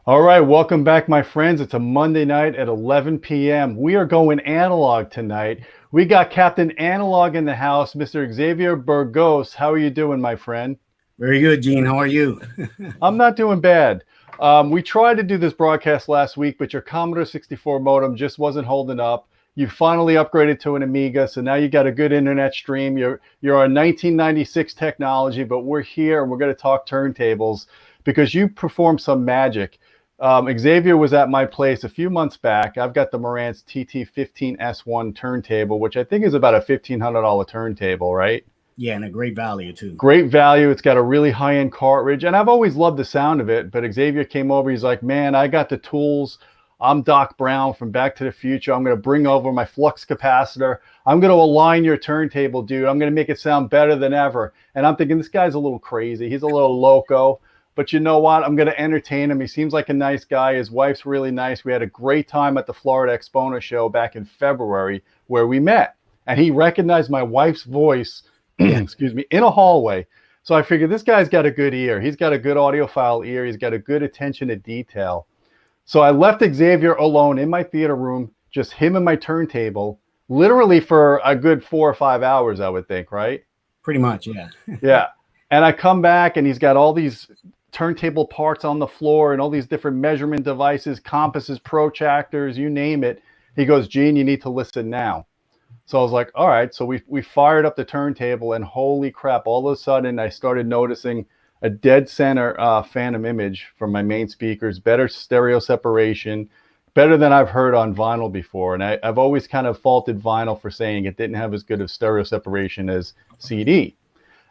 All right, welcome back, my friends. It's a Monday night at 11 p.m. We are going analog tonight. We got Captain Analog in the house, Mr. Xavier Burgos. How are you doing, my friend? Very good, Gene. How are you? I'm not doing bad. We tried to do this broadcast last week, but your Commodore 64 modem just wasn't holding up. You finally upgraded to an Amiga, so now you got a good internet stream. You're on 1996 technology, but we're here and we're going to talk turntables because you performed some magic. Xavier was at my place a few months back. I've got the Marantz TT15S1 turntable, which I think is about a $1,500 turntable, right? Yeah, and a great value too. Great value. It's got a really high-end cartridge, and I've always loved the sound of it. But Xavier came over. He's like, "Man, I got the tools. I'm Doc Brown from Back to the Future. I'm going to bring over my flux capacitor. I'm going to align your turntable, dude. I'm going to make it sound better than ever." And I'm thinking, this guy's a little crazy. He's a little loco. But you know what? I'm going to entertain him. He seems like a nice guy. His wife's really nice. We had a great time at the Florida Exponent show back in February where we met. And he recognized my wife's voice, excuse me, in a hallway. So I figured this guy's got a good ear. He's got a good audiophile ear. He's got a good attention to detail. So I left Xavier alone in my theater room, just him and my turntable, literally for a good 4 or 5 hours, I would think, right? Pretty much, yeah. Yeah. And I come back and he's got all these turntable parts on the floor and all these different measurement devices, compasses, protractors, you name it. He goes, "Gene, you need to listen now." So I was like, all right. So we fired up the turntable, and holy crap, all of a sudden I started noticing a dead center phantom image from my main speakers, better stereo separation, better than I've heard on vinyl before. And I've always kind of faulted vinyl for saying it didn't have as good of stereo separation as CD.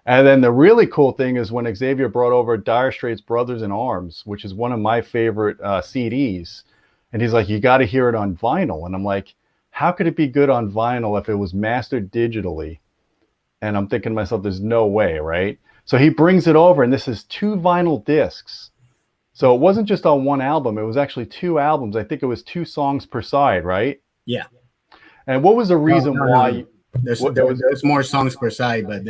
And then the really cool thing is when Xavier brought over Dire Straits' Brothers in Arms, which is one of my favorite CDs. And he's like, "You got to hear it on vinyl." And I'm like, how could it be good on vinyl if it was mastered digitally? And I'm thinking to myself, there's no way, right? So he brings it over, and this is 2 vinyl discs. So it wasn't just on one album. It was actually 2 albums. I think it was 2 songs per side, right? Yeah. And what was the reason why? There's more songs per side, but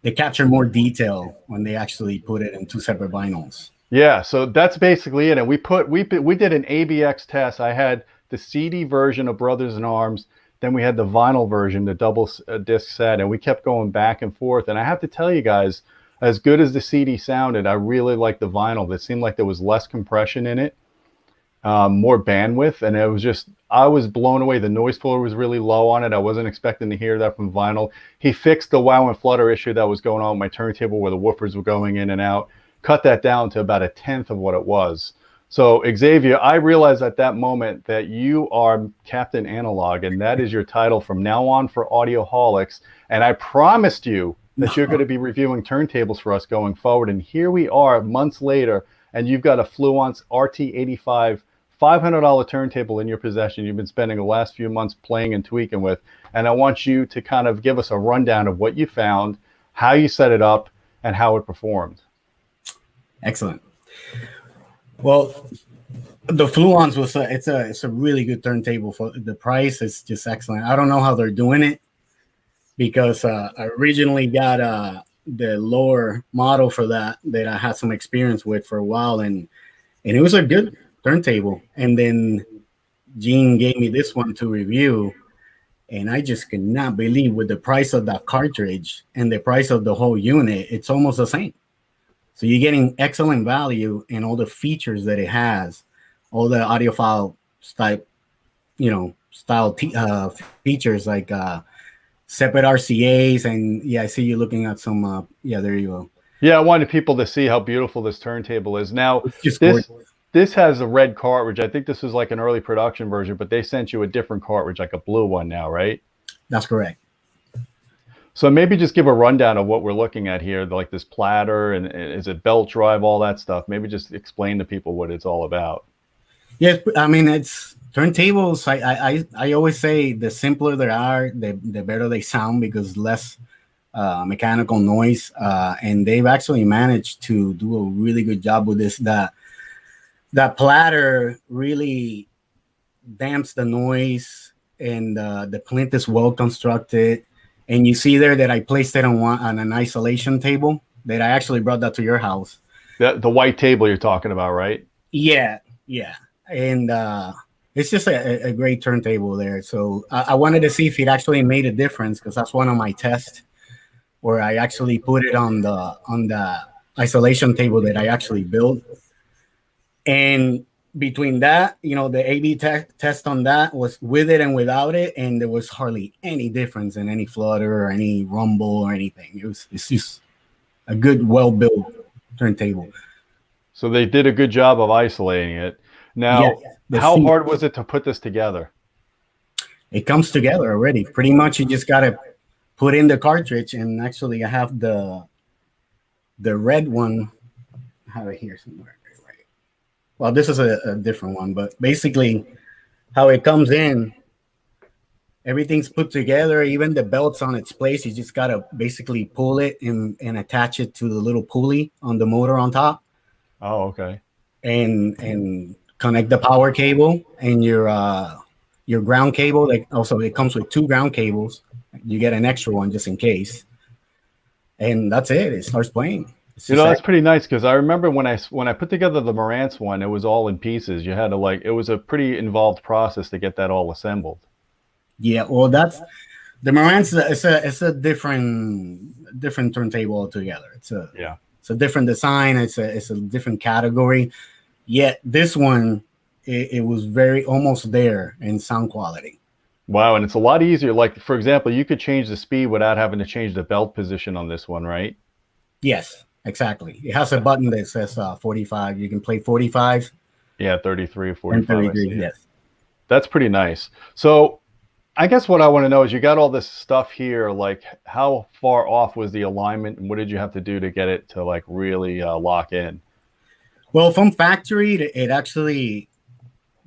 they capture more detail when they actually put it in 2 separate vinyls. Yeah, so that's basically it. And we did an ABX test. I had the CD version of Brothers in Arms, then we had the vinyl version, the double disc set, and we kept going back and forth. And I have to tell you guys, as good as the CD sounded, I really liked the vinyl. It seemed like there was less compression in it, more bandwidth, and it was just, I was blown away. The noise floor was really low on it. I wasn't expecting to hear that from vinyl. He fixed the wow and flutter issue that was going on with my turntable where the woofers were going in and out, cut that down to about 1/10 of what it was. So Xavier, I realized at that moment that you are Captain Analog, and that is your title from now on for Audioholics. And I promised you that you're going to be reviewing turntables for us going forward. And here we are months later, and you've got a Fluance RT85 $500 turntable in your possession you've been spending the last few months playing and tweaking with. And I want you to kind of give us a rundown of what you found, how you set it up, and how it performed. Excellent. Well, the Fluance was it's a really good turntable. For the price is just excellent. I don't know how they're doing it because I originally got the lower model for that I had some experience with for a while, and it was a good turntable. And then Gene gave me this one to review, and I just could not believe with the price of that cartridge and the price of the whole unit, it's almost the same. So you're getting excellent value in all the features that it has, all the audiophile type, features like separate RCAs. And yeah, I see you looking at some, there you go. Yeah, I wanted people to see how beautiful this turntable is. Now, this has a red cartridge. I think this was like an early production version, but they sent you a different cartridge, like a blue one now, right? That's correct. So maybe just give a rundown of what we're looking at here, like this platter, and is it belt drive, all that stuff. Maybe just explain to people what it's all about. Yes, I mean, it's turntables. I always say the simpler they are, the better they sound because less mechanical noise. And they've actually managed to do a really good job with this. That platter really damps the noise, and the plinth is well constructed. And you see there that I placed it on an isolation table that I actually brought that to your house. The white table you're talking about, right? Yeah, yeah, and it's just a great turntable there. So I wanted to see if it actually made a difference because that's one of my tests where I actually put it on the isolation table that I actually built. And between that, the A/B test on that was with it and without it, and there was hardly any difference in any flutter or any rumble or anything. It's just a good, well-built turntable. So they did a good job of isolating it. Yes, Now, the how feet, hard was it to put this together? it comes together already. Pretty much, you just gotta put in the cartridge, and actually, I have the red one. I have it here somewhere. Right. Well, this is a different one, but basically, how it comes in, everything's put together. Even the belt's on its place. You just gotta basically pull it and attach it to the little pulley on the motor on top, Oh, okay. and connect the power cable and your ground cable. Like also, it comes with 2 ground cables. You get an extra one just in case, and that's it. It starts playing. It's You just know, that's pretty nice because I remember when I put together the Marantz one, it was all in pieces. You had to it was a pretty involved process to get that all assembled. yeah. Well, that's the Marantz. It's a different turntable altogether. Yeah. It's a different design. It's a different category. Yet this one, it was very almost there in sound quality. Wow, and it's a lot easier. Like, for example, you could change the speed without having to change the belt position on this one, right? Yes, exactly. It has a button that says 45. You can play 45 Yeah, 33 or and 45, I 33. see it. Yes. That's pretty nice. So I guess what I want to know is you got all this stuff here, like how far off was the alignment and what did you have to do to get it to really lock in? Well, from factory, it actually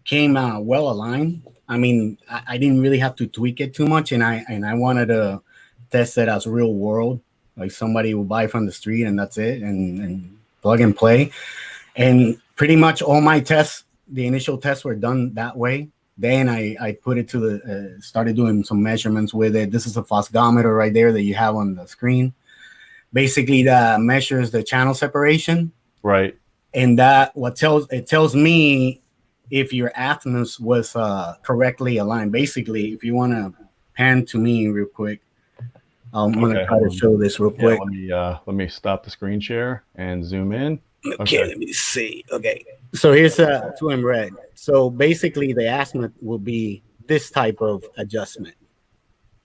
came well aligned. I mean, I didn't really have to tweak it too much, and I wanted to test it as real world, like somebody will buy from the street, and that's it, and plug and play. And pretty much all my tests, the initial tests were done that way. Then I put it to the started doing some measurements with it. This is a phosgometer right there that you have on the screen. Basically, that measures the channel separation, Right. and that tells me if your azimuth was correctly aligned. Basically, if you want to pan to me real quick, I'm gonna try to show this real quick. Let me stop the screen share and zoom in. Okay, let me see. Okay, so here's 2M red. So basically, the azimuth will be this type of adjustment.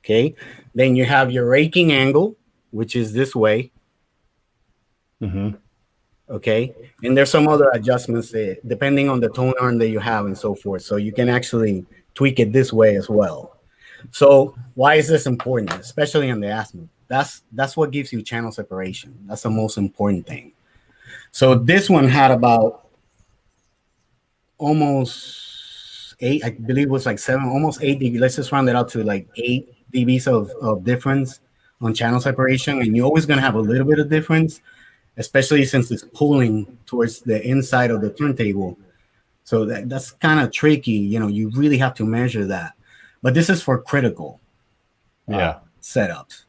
Okay, then you have your raking angle, which is this way. Mm-hmm. Okay, and there's some other adjustments depending on the tone arm that you have and so forth. So you can actually tweak it this way as well. So why is this important, especially on the azimuth? That's what gives you channel separation. That's the most important thing. So this one had about almost 8, I believe it was like 7, almost 8 dB. Let's just round it out to like 8 dBs of difference on channel separation. And you're always going to have a little bit of difference, especially since it's pulling towards the inside of the turntable. So that's kind of tricky. You really have to measure that. But this is for critical setups.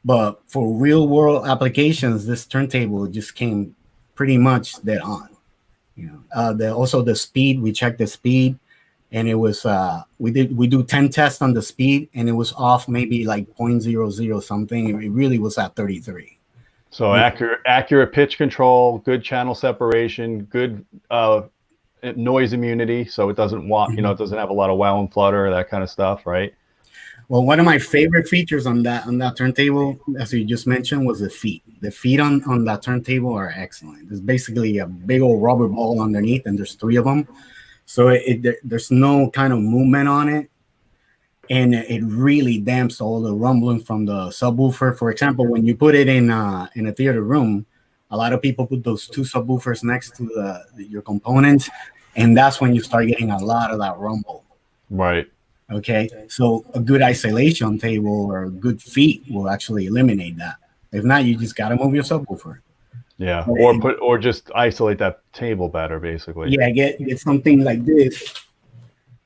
But for real world applications, this turntable just came pretty much dead on. Also the speed, we checked the speed, and it was we do 10 tests on the speed, and it was off maybe like 0.00 something. It really was at 33. So accurate pitch control, good channel separation, good noise immunity, so it doesn't it doesn't have a lot of wow and flutter, that kind of stuff, right? Well, one of my favorite features on that turntable, as you just mentioned, was the feet. The feet on that turntable are excellent. It's basically a big old rubber ball underneath, and there's 3 of them. So there's no kind of movement on it, and it really damps all the rumbling from the subwoofer. For example, when you put it in a theater room, a lot of people put those 2 subwoofers next to your components, and that's when you start getting a lot of that rumble. Right. Okay, so a good isolation table or good feet will actually eliminate that. If not, you just got to move your subwoofer. Yeah, or just isolate that table better, basically. Yeah, get something like this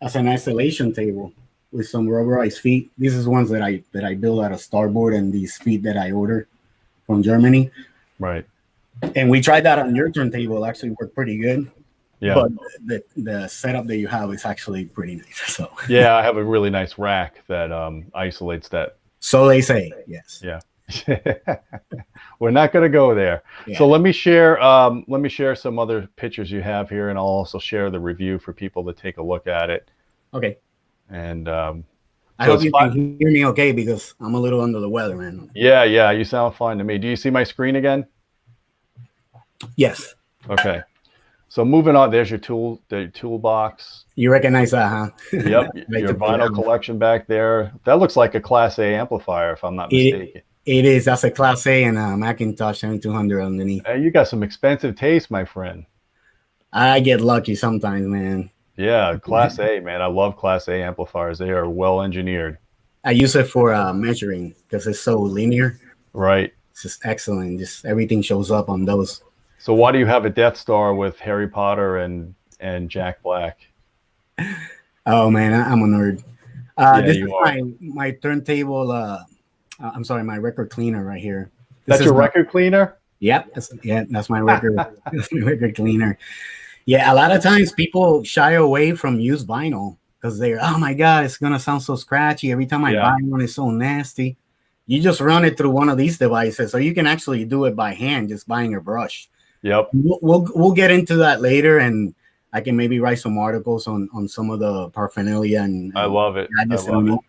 as an isolation table with some rubberized feet. These is ones that I build out of Starboard, and these feet that I ordered from Germany. Right. And we tried that on your turntable. It actually worked pretty good. Yeah. But the setup that you have is actually pretty nice. So Yeah, I have a really nice rack that isolates that. so they say, yes. Yeah. We're not going to go there. Yeah. So let me share some other pictures you have here, and I'll also share the review for people to take a look at it. Okay. And I hope you can hear me okay, because I'm a little under the weather, man. Yeah, you sound fine to me. Do you see my screen again? Yes. Okay. So moving on, there's your toolbox. You recognize that, huh? Yep, your vinyl collection back there. That looks like a Class A amplifier, if I'm not mistaken. It is. That's a Class A and a Macintosh 7200 underneath. Hey, you got some expensive taste, my friend. I get lucky sometimes, man. Yeah, Class A, man. I love Class A amplifiers. They are well engineered. I use it for measuring because it's so linear. Right. It's just excellent. Just everything shows up on those. So why do you have a Death Star with Harry Potter and Jack Black? Oh man, I'm a nerd. This is my turntable. I'm sorry, my record cleaner right here. That's your record cleaner? Yep. That's my record. That's my record cleaner. Yeah, a lot of times people shy away from used vinyl because they're, oh my God, it's gonna sound so scratchy. Every time I buy one, it's so nasty. You just run it through one of these devices, so you can actually do it by hand, just buying a brush. Yep. We'll get into that later, and I can maybe write some articles on some of the paraphernalia. And I love it. I love it.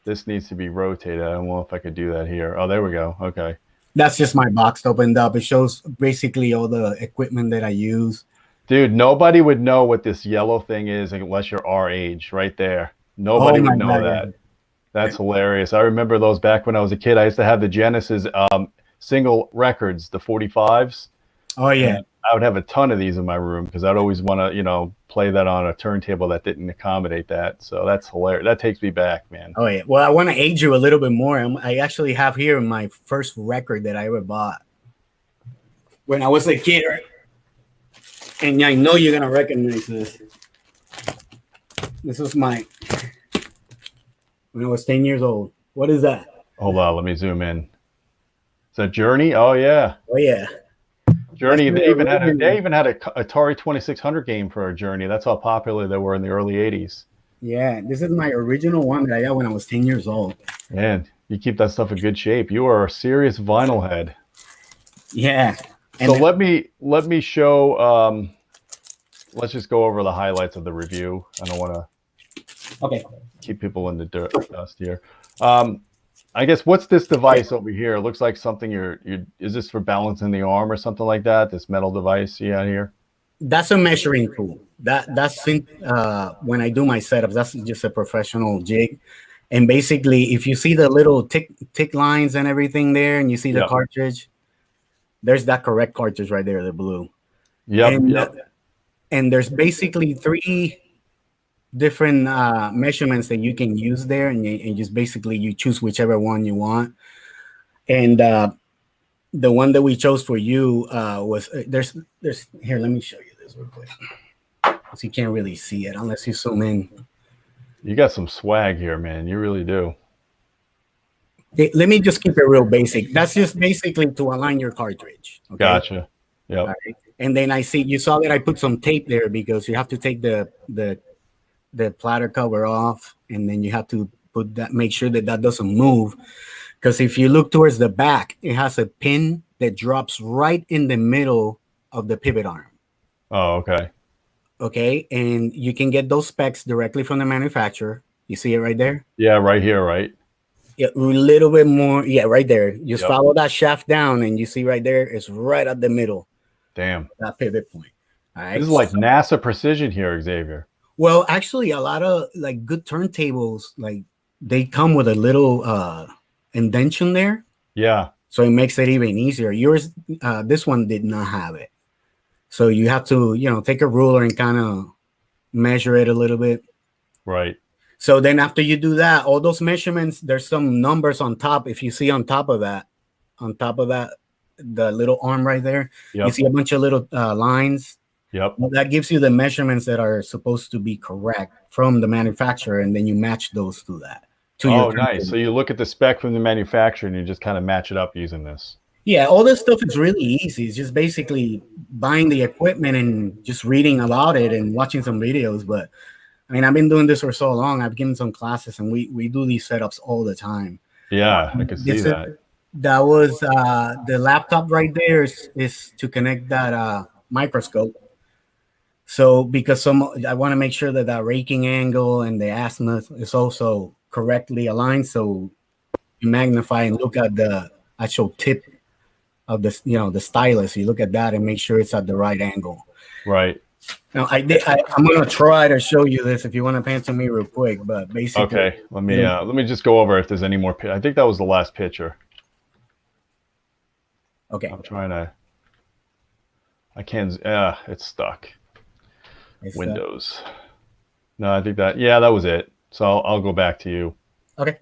This needs to be rotated. I don't know if I could do that here. Oh, there we go. Okay. That's just my box opened up. It shows basically all the equipment that I use. Dude, nobody would know what this yellow thing is unless you're our age, right there. Nobody would know that. That's hilarious. I remember those back when I was a kid. I used to have the Genesis single records, the 45s. Oh, yeah. And I would have a ton of these in my room because I'd always want to, play that on a turntable that didn't accommodate that. So that's hilarious. That takes me back, man. Oh, yeah. Well, I want to age you a little bit more. I actually have here my first record that I ever bought when I was a kid. And I know you're going to recognize this. This was when I was 10 years old. What is that? Hold on, let me zoom in. Is that Journey? Oh, yeah. Oh, yeah. Journey, they even had a Atari 2600 game for a Journey. That's how popular they were in the early 80s. Yeah, this is my original one that I got when I was 10 years old. Man, you keep that stuff in good shape. You are a serious vinyl head. Yeah. So let me show. Let's just go over the highlights of the review. I don't want to keep people in the dust here. I guess what's this device over here? It looks like something is this for balancing the arm or something like that? This metal device you got here? That's a measuring tool. That's when I do my setups. That's just a professional jig. And basically, if you see the little tick lines and everything there, and you see the cartridge, there's that correct cartridge right there, the blue. Yep. And there's basically 3 different measurements that you can use there, and just basically you choose whichever one you want. And the one that we chose for you was there's here. Let me show you this real quick, because you can't really see it unless you zoom in. You got some swag here, man. You really do. Let me just keep it real basic. That's just basically to align your cartridge. Okay? Gotcha. Yeah. Right. And then you saw that I put some tape there because you have to take the platter cover off, and then you have to make sure that doesn't move. Because if you look towards the back, it has a pin that drops right in the middle of the pivot arm. Oh, okay. Okay, and you can get those specs directly from the manufacturer. You see it right there? Yeah, right here, right? Yeah, a little bit more. Yeah, right there. Just follow that shaft down, and you see right there, it's right at the middle. Damn. That pivot point. All right. This is like NASA precision here, Xavier. Well, actually, a lot of good turntables, they come with a little indentation there. Yeah. So it makes it even easier. Yours, this one did not have it. So you have to, take a ruler and kind of measure it a little bit. Right. So then after you do that, all those measurements, there's some numbers on top. If you see on top of that, the little arm right there, you see a bunch of little lines. Yep. Well, that gives you the measurements that are supposed to be correct from the manufacturer, and then you match those to that. Oh, nice. So you look at the spec from the manufacturer and you just kind of match it up using this. Yeah, all this stuff is really easy. It's just basically buying the equipment and just reading about it and watching some videos. But I mean, I've been doing this for so long. I've given some classes, and we do these setups all the time. Yeah, I could see This is that. that was the laptop right there is to connect that microscope. So because I want to make sure that that raking angle and the azimuth is also correctly aligned. So you magnify and look at the actual tip of the stylus. You look at that and make sure it's at the right angle. Right. Now I'm gonna try to show you this if you want to pan to me real quick, but basically, Okay. Let me just go over if there's any more. I think that was the last picture. okay. I'm trying to. I can't. It's stuck. It's, Windows. No, I think that. Yeah, that was it. So I'll go back to you. okay.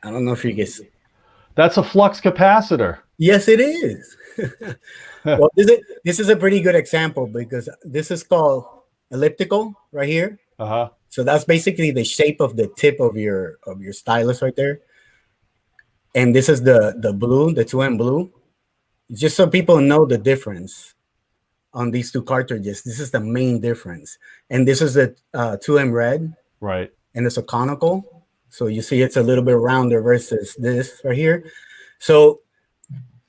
I don't know if you guess. That's a flux capacitor. Yes, it is. Well, this is a pretty good example because this is called elliptical right here. Uh-huh. So that's basically the shape of the tip of your stylus right there. And this is the blue, the 2M blue. Just so people know the difference on these two cartridges. This is the main difference. And this is the 2M red. Right. And it's a conical. So you see it's a little bit rounder versus this right here. So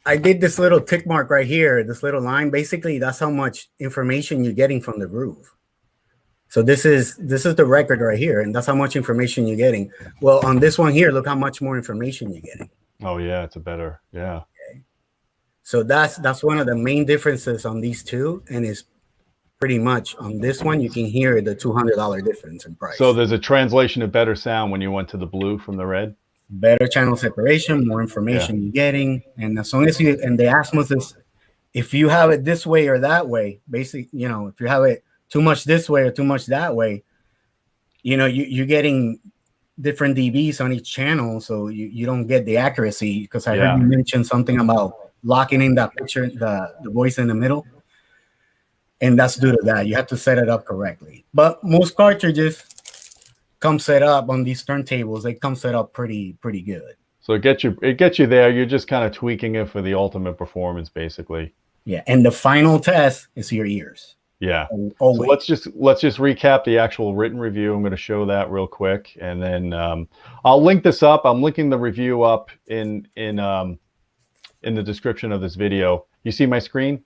I did this little tick mark right here, this little line. Basically, that's how much information you're getting from the groove. So this is the record right here, and that's how much information you're getting. Well, on this one here, look how much more information you're getting. Oh yeah, it's a better, yeah. Okay. So that's one of the main differences on these two, and it's pretty much on this one you can hear the $200 difference in price. So there's a translation of better sound when you went to the blue from the red. Better channel separation, more information you're getting, and as long as you and the azimuth is, if you have it this way or that way, basically, if you have it too much this way or too much that way, you're getting different dBs on each channel, so you don't get the accuracy. Because I heard you mention something about locking in that picture, the voice in the middle, and that's due to that. You have to set it up correctly. But most cartridges come set up on these turntables. They come set up pretty good. So it gets you there. You're just kind of tweaking it for the ultimate performance, basically. Yeah, and the final test is your ears. Yeah. So let's just recap the actual written review. I'm going to show that real quick, and then I'll link this up. I'm linking the review up in the description of this video. You see my screen?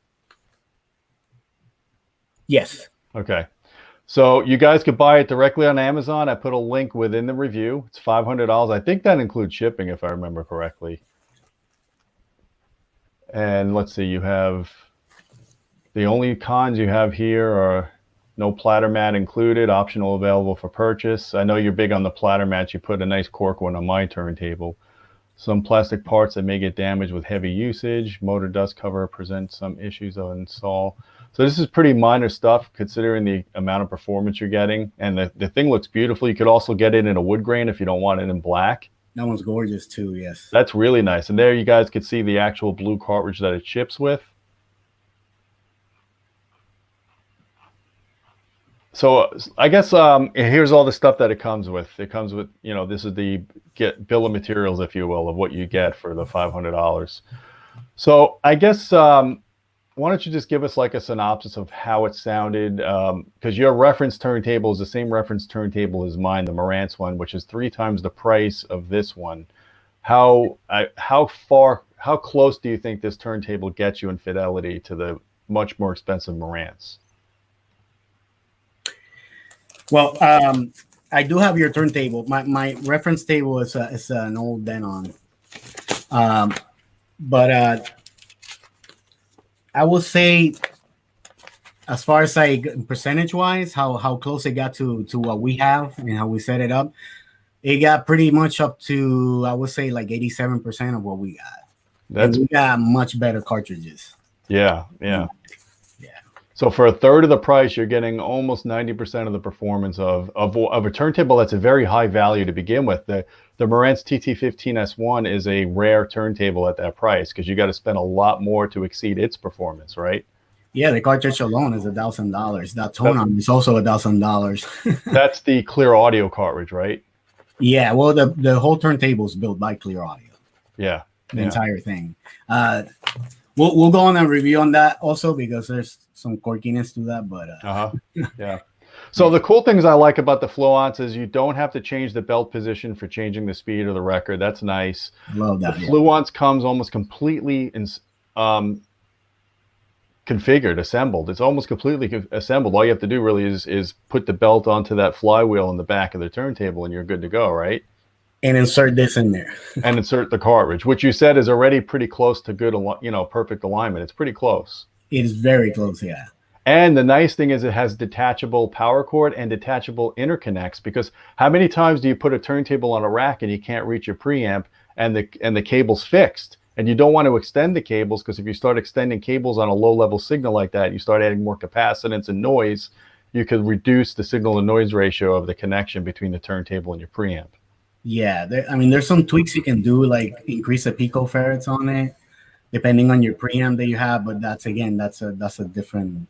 Yes. Okay. So you guys could buy it directly on Amazon. I put a link within the review. It's $500. I think that includes shipping, if I remember correctly. And let's see, you have the only cons you have here are no platter mat included, optional available for purchase. I know you're big on the platter mats. You put a nice cork one on my turntable. Some plastic parts that may get damaged with heavy usage. Motor dust cover presents some issues on install. So this is pretty minor stuff considering the amount of performance you're getting. And the thing looks beautiful. You could also get it in a wood grain if you don't want it in black. That one's gorgeous too, yes. That's really nice. And there you guys could see the actual blue cartridge that it ships with. So I guess here's all the stuff that it comes with. It comes with, this is the bill of materials, if you will, of what you get for the $500. So I guess why don't you just give us like a synopsis of how it sounded? Because your reference turntable is the same reference turntable as mine, the Marantz one, which is 3 times the price of this one. How close do you think this turntable gets you in fidelity to the much more expensive Marantz? Well, I do have your turntable. My reference table is an old Denon, but I will say, as far as percentage wise, how close it got to what we have and how we set it up, it got pretty much up to, I would say, like 87% of what we got. And we got much better cartridges. Yeah. So for a third of the price, you're getting almost 90% of the performance of a turntable that's a very high value to begin with. The Marantz TT15S1 is a rare turntable at that price because you got to spend a lot more to exceed its performance, right? Yeah, the cartridge alone is $1,000. That tone arm is also $1,000. That's the clear audio cartridge, right? Yeah, well, the whole turntable is built by Clear Audio, Yeah. the entire thing. We'll go on a review on that also because there's some quirkiness to that, but Yeah. So the cool things I like about the Fluance is you don't have to change the belt position for changing the speed of the record. That's nice. I love that. The Fluance comes almost completely configured, assembled. It's almost completely assembled. All you have to do really is put the belt onto that flywheel in the back of the turntable, and you're good to go, right? And insert this in there. And insert the cartridge, which you said is already pretty close to good, perfect alignment. It's pretty close. It is very close, yeah. And the nice thing is it has detachable power cord and detachable interconnects, because how many times do you put a turntable on a rack and you can't reach your preamp and the cable's fixed? And you don't want to extend the cables, because if you start extending cables on a low level signal like that, you start adding more capacitance and noise, you could reduce the signal to noise ratio of the connection between the turntable and your preamp. Yeah, there's some tweaks you can do, like increase the picofarads on it, depending on your preamp that you have. But that's a different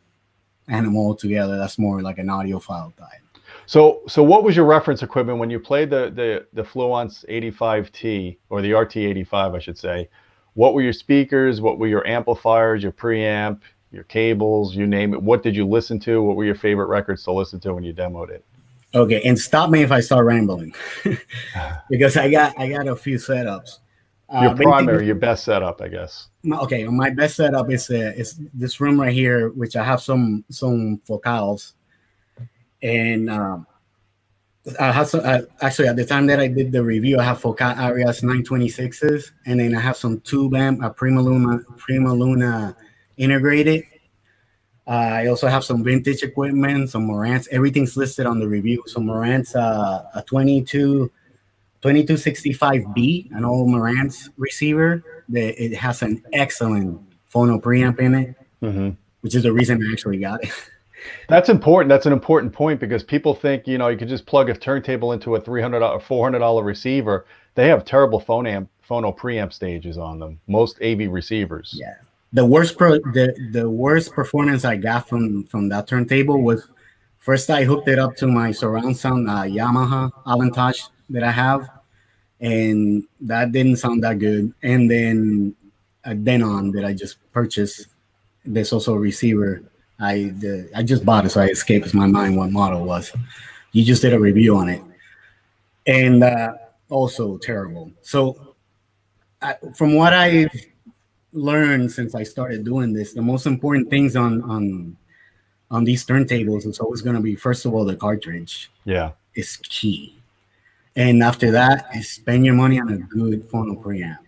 animal altogether. That's more like an audiophile type. So what was your reference equipment when you played the Fluance 85T, or the RT85, I should say? What were your speakers? What were your amplifiers, your preamp, your cables, you name it? What did you listen to? What were your favorite records to listen to when you demoed it? Okay, and stop me if I start rambling, because I got a few setups. Your best setup, I guess. Okay, my best setup is this room right here, which I have some focals, and I have some, actually, at the time that I did the review, I have Focal Arias 926s, and then I have some tube amp, a Prima Luna integrated. I also have some vintage equipment, some Marantz. Everything's listed on the review. So Marantz, a 2265B, an old Marantz receiver. It has an excellent phono preamp in it, which is the reason I actually got it. That's important. That's an important point, because people think, you could just plug a turntable into a $300 or $400 receiver. They have terrible phono preamp stages on them, most AV receivers. Yeah. The worst performance I got from that turntable was, first I hooked it up to my surround sound Yamaha Avantage that I have, and that didn't sound that good. And then a Denon that I just purchased, there's also a receiver. I just bought it, so it escapes my mind what model it was. You just did a review on it, and also terrible. So from what I've learned since I started doing this, the most important things on these turntables is always going to be, first of all, the cartridge. Yeah, is key, and after that is spend your money on a good phono preamp.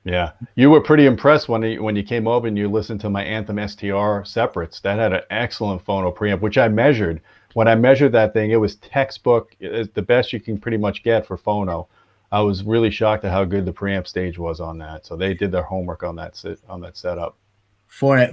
Yeah, you were pretty impressed when you came over and you listened to my Anthem STR separates. That had an excellent phono preamp, which I measured. When I measured that thing, it was textbook. It's the best you can pretty much get for phono. I was really shocked at how good the preamp stage was on that. So they did their homework on that setup. For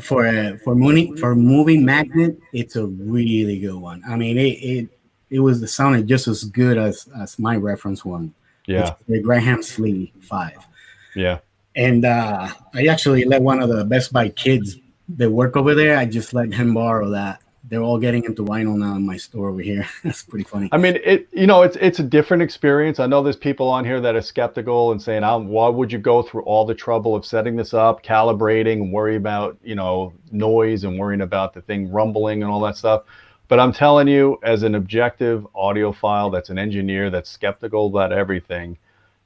moving magnet, it's a really good one. I mean, it was the sounded just as good as my reference one. Yeah, the Graham Slee 5. Yeah. And I actually let one of the Best Buy kids that work over there, I just let him borrow that. They're all getting into vinyl now in my store over here. That's pretty funny. I mean, it's a different experience. I know there's people on here that are skeptical and saying, why would you go through all the trouble of setting this up, calibrating, and worry about, noise and worrying about the thing rumbling and all that stuff. But I'm telling you, as an objective audiophile that's an engineer that's skeptical about everything,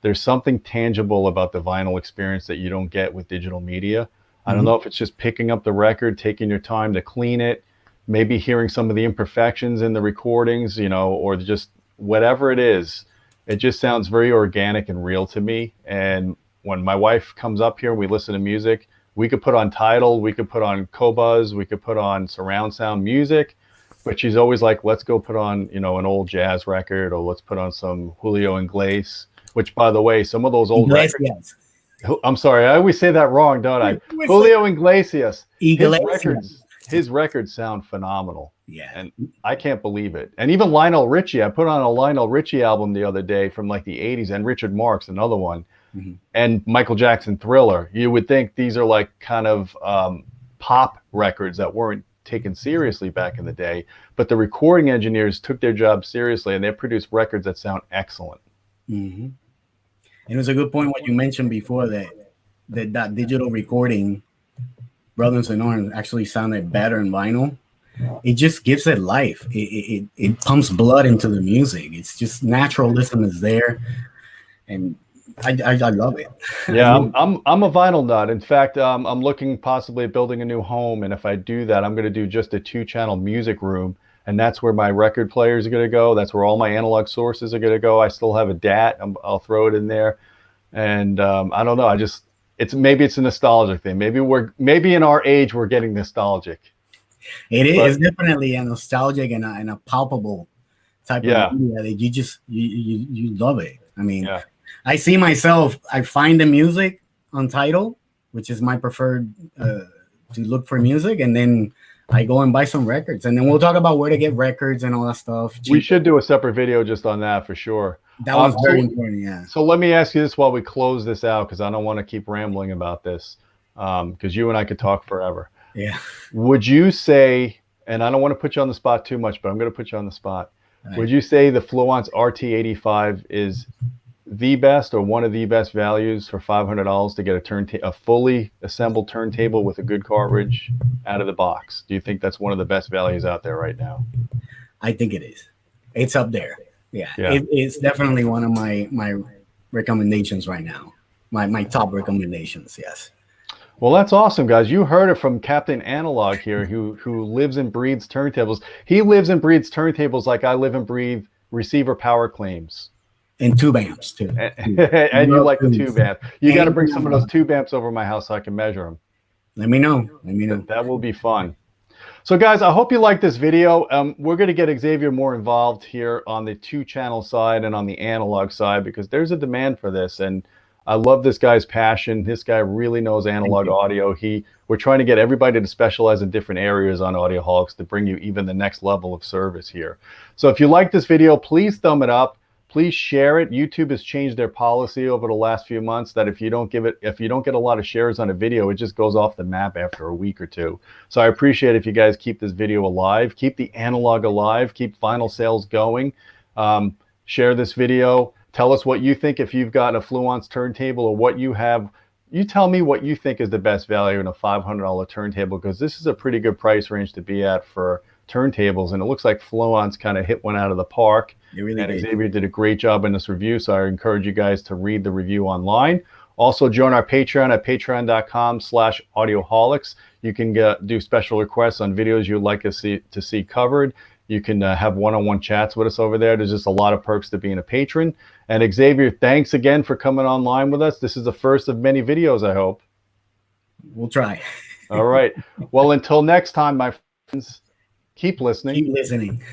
there's something tangible about the vinyl experience that you don't get with digital media. I don't know if it's just picking up the record, taking your time to clean it, maybe hearing some of the imperfections in the recordings, or just whatever it is. It just sounds very organic and real to me. And when my wife comes up here, we listen to music. We could put on Tidal, we could put on Qobuz, we could put on surround sound music, but she's always like, let's go put on, an old jazz record, or let's put on some Julio Iglesias. Which, by the way, some of those old records. I'm sorry, I always say that wrong, don't I? Julio Iglesias. His records sound phenomenal. Yeah. And I can't believe it. And even Lionel Richie, I put on a Lionel Richie album the other day from like the 80s, and Richard Marx, another one, and Michael Jackson Thriller. You would think these are like kind of pop records that weren't taken seriously back in the day, but the recording engineers took their job seriously, and they produced records that sound excellent. And it was a good point what you mentioned before that digital recording, Brothers in Arms, actually sounded better in vinyl. It just gives it life. It pumps blood into the music. It's just naturalism is there, and I love it. Yeah, I'm a vinyl nut. In fact, I'm looking possibly at building a new home, and if I do that, I'm going to do just a 2-channel music room, and that's where my record players are going to go. That's where all my analog sources are going to go. I still have a DAT. I'll throw it in there, and I don't know. Maybe it's a nostalgic thing. Maybe in our age we're getting nostalgic. It's definitely a nostalgic and a palpable type of media that you love it. I mean, I see myself. I find the music on Tidal, which is my preferred to look for music, and then I go and buy some records, and then we'll talk about where to get records and all that stuff. We should do a separate video just on that for sure. That was very important, yeah. So let me ask you this while we close this out, because I don't want to keep rambling about this, because you and I could talk forever. Yeah. Would you say, and I don't want to put you on the spot too much, but I'm going to put you on the spot. Right. Would you say the Fluance RT85 is the best or one of the best values for $500 to get a fully assembled turntable with a good cartridge out of the box? Do you think that's one of the best values out there right now? I think it is. It's up there. Yeah. It's definitely one of my recommendations right now. My top recommendations, yes. Well, that's awesome, guys. You heard it from Captain Analog here, who lives and breathes turntables. He lives and breathes turntables like I live and breathe receiver power claims. And tube amps, too. And you like the tube amp. You got to bring some of those tube amps over my house so I can measure them. Let me know. That will be fun. So, guys, I hope you like this video. We're going to get Xavier more involved here on the 2-channel side and on the analog side, because there's a demand for this. And I love this guy's passion. This guy really knows analog audio. We're trying to get everybody to specialize in different areas on Audioholics to bring you even the next level of service here. So if you like this video, please thumb it up. Please share it. YouTube has changed their policy over the last few months that if you don't get a lot of shares on a video, it just goes off the map after a week or two. So I appreciate if you guys keep this video alive, keep the analog alive, keep vinyl sales going. Share this video. Tell us what you think if you've got a Fluance turntable or what you have. You tell me what you think is the best value in a $500 turntable, because this is a pretty good price range to be at for turntables, and it looks like Fluance kind of hit one out of the park. And Xavier did a great job in this review, so I encourage you guys to read the review online. Also, join our Patreon at patreon.com/audioholics. You can do special requests on videos you'd like us to see covered. You can have one-on-one chats with us over there. There's just a lot of perks to being a patron. And Xavier, thanks again for coming online with us. This is the first of many videos, I hope. We'll try. All right. Well, until next time, my friends, keep listening. Keep listening.